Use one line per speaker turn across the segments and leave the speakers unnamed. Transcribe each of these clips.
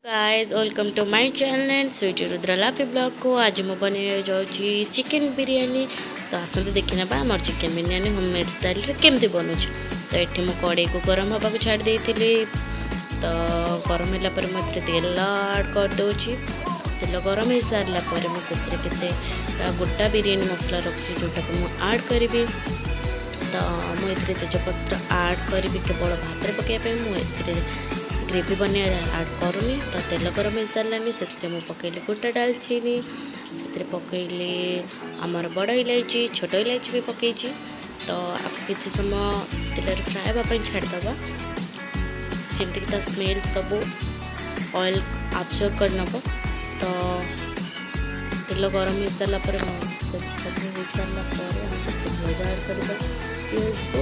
Guys welcome to my channel and sweet Rudra लाफी blog को आज मैं बन जाऊँगी चिकेन बिरयानी। तो आसते देखी ना आम चिकेन बिरयानी होममेड स्टाइल केमती बनूँ। तो ये मुझे कड़े को गरम हवा छाड़ देती। तो गरम होगापर मुझे तेल आड कर दूची। तेल गरम हो सारापर मुझे गोटा बिरयानी मसला रखी जोटा को मुझे आड करी। तो मुझे तेजपत्र आड करी केवल भात में पकाइए मुझे ग्रेवी बनिया आड करूनी। तो तेल गरम हो सारानी से पकईली गोटा डालचीनी से पकईली आमर बड़ इलायची छोट इलायची भी पकई। तो आपको किसी समय तेल फ्राए हाँपाई छाड़दे जमीक स्मेल सब ऑयल आब्जर्व कर नब। तो तेल गरम हो सारापर सब हो सारापर भजा आड कर पिज को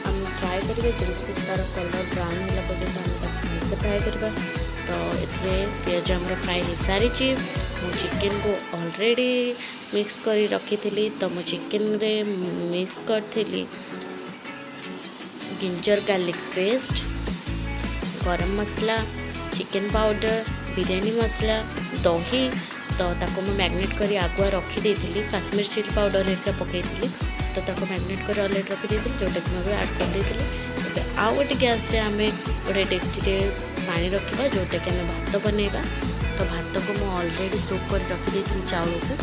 आम फ्राए करेंगे जमीक तार कलर ब्राउन है पर्यटन से फ्राए करवा। तो ये पिज आम फ्राए हो सारी मु चिकेन को ऑलरेडी मिक्स कर रखी थी। तो मु चिकेन रे मिक्स करी जिंजर गार्लिक पेस्ट गरम मसला चिकेन पाउडर बिरयानी मसला दही। तो ताको मैं मैग्नेट कर आगुआ रखी थी काश्मीर चिली पाउडर एक पकई। तो ताको मैग्नेट कर ऑलरेडी रखी जोटा कि मैं आड कर देती। आउ गोटे गैस रे आमे गोटे डेक्ची पानी रखा जोटा कि आम भात बनइबा। तो भात को मुझे ऑलरेडी सोक कर रखी देती चाउल को।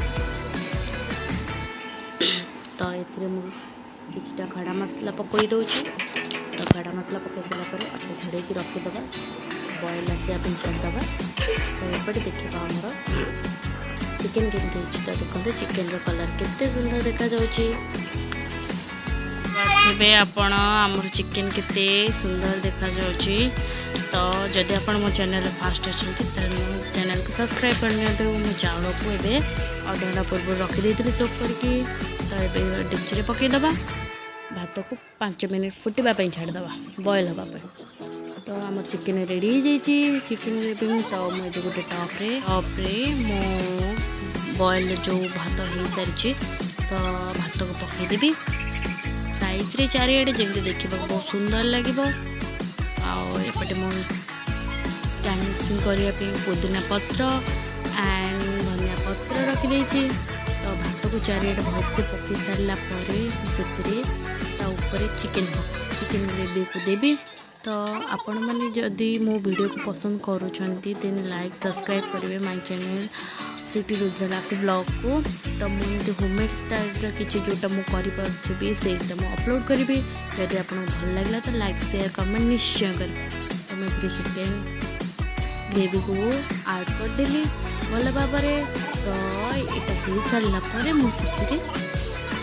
तो ये किछटा खड़ा मसला पकई दूची। तो खड़ा मसला पकई सारापर आपको घोड़े रखीदे बॉयल आसा छाड़दे। तो एपटे देखा आमर चिकेन केमती। तो देखते चिकेन रो कलर केते सुंदर देखा जाउची। देखिए आपण आमर चिकेन केते सुंदर देखा जाउची। तो जदि आपण मो चैनल फास्ट अच्छे चैनल को सब्सक्राइब करनी। मो चाउल को ए अधा घंटा पूर्व रखी सोक करके। तो ये डेक्ची पकईदे भात को 5 मिनट फुटापी छाड़दे बॉयल हाँपाई। तो आम चिकेन रेडी हो जाइए चिकेन ग्रेवी। तो मुझे गोटे टप्रे मो बॉयल जो भात हो सारी। तो भात को पकईदेवी साइज रे चारिआडे जमी देखा बहुत सुंदर लगे। आउटे मो गार्निशिंग करने पुदीना पत्र एंड धनिया पत्र रखी। तो भात को चारिआडे भलसे पकई सारापर से चिकेन ग्रेवी को देवी। तो आपण मैंने जदि मो वीडियो को पसंद करुँच देन लाइक सब्सक्राइब करेंगे माय चैनल स्वीट रुद्रा लाफी ब्लॉग को। तो मुझे होममेड स्टाइल किसी जोटा मुझे से अपलोड करी। जदि आपको भल लगे तो लाइक शेयर कमेंट निश्चय करें। तो मैं चिकेन ग्रेवी को आड करदेली भल भाव। तो यहाँ हो सारापर मुझे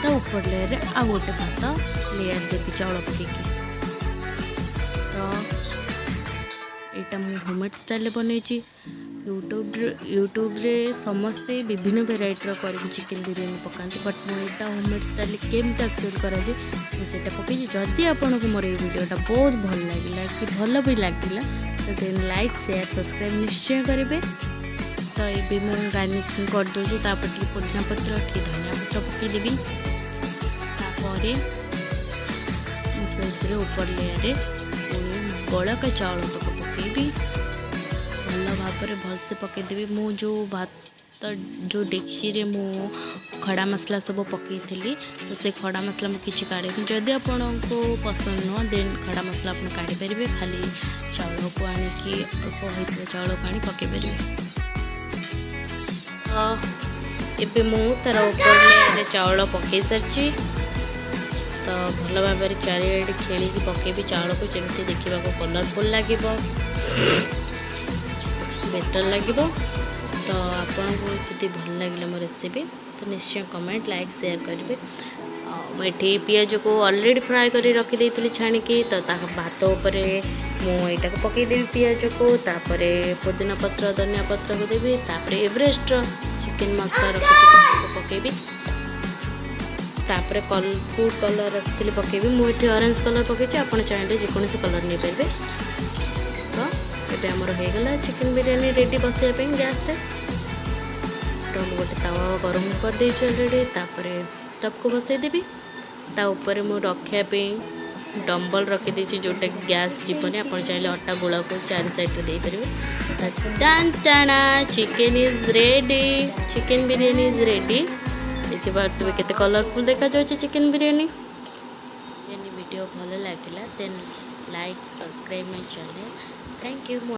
तो ऊपर लेयर आ गोटे भात लेयर देवी चाउल पकईकी। तो यहाँ मुझे होममेड स्टाइल बनई। यूट्यूब रे समस्ते विभिन्न वेराइटर कर चिकेन बिरयानी पकाते बट मुझे होममेड स्टाइल केमती एक्चुअल कर पकई। जदि आपन को मोर वीडियोटा बहुत भल लगे कि भल भी लगे तो देन लाइक शेयर सब्सक्राइब निश्चय करेंगे। तो ये मुझे गार्निशिंग कर दूसरी पुदीना पत्र कि धनिया पत्र पकईदेवी। ऊपर लेयर बड़का चाउल तक पकईबी भल भाव भलसे पकईदेवी। मु जो भात जो डेक्ची रे मु खड़ा मसला सब पकई थी। तो से खड़ा मसला मुझे किसी काढ़ी जदि आपन को पसंद नुह देन खड़ा मसला आप काढ़ी पारे। खाली चाउल को आनिकी अल्प होता चाउल को आनी पकई पारे। तो ये मु तार ऊपर चाउल पकई सारी। तो भल भाव चारिआडे खेलिकी पकईबी चाउल को जमी देखा कलरफुल लगे बेटर लगे। तो आपन को जब भल लगे मो रेसिपी तो निश्चय कमेंट लाइक शेयर करेंगे। मुझे पिज को ऑलरेडी फ्राए कर रखी देती छाणिकी। तो भात उपर मुझा को पकईदेवी पिज को तापर पुदीना पत्र धनिया पत्र को देवी। तापर एवरेस्ट चिकेन मसला रखी पकईबी। तापर फूड कलर रखी पकईबी मुझे ऑरेंज कलर पकई। आप चाहिए जेकोसी कलर नहीं पारे। तो ये आमर होगला चिकेन बिरयानी रेडी बसवाई गैस रे। तो मुझे गोटे तावा गरम कर ऑलरेडी। तापर टप को बसईदेवी ता ऊपर मु रखापी डम्बल रखी जोटा गैस जीवन आप चाहिए अटा गोला को चार साइड दे पारे डान टाणा chicken is ready chicken biryani is ready देखिए पारे केते कलरफुल देखा जाए चिकेन बिरयानी वीडियो भल लगे then like subscribe my channel thank you.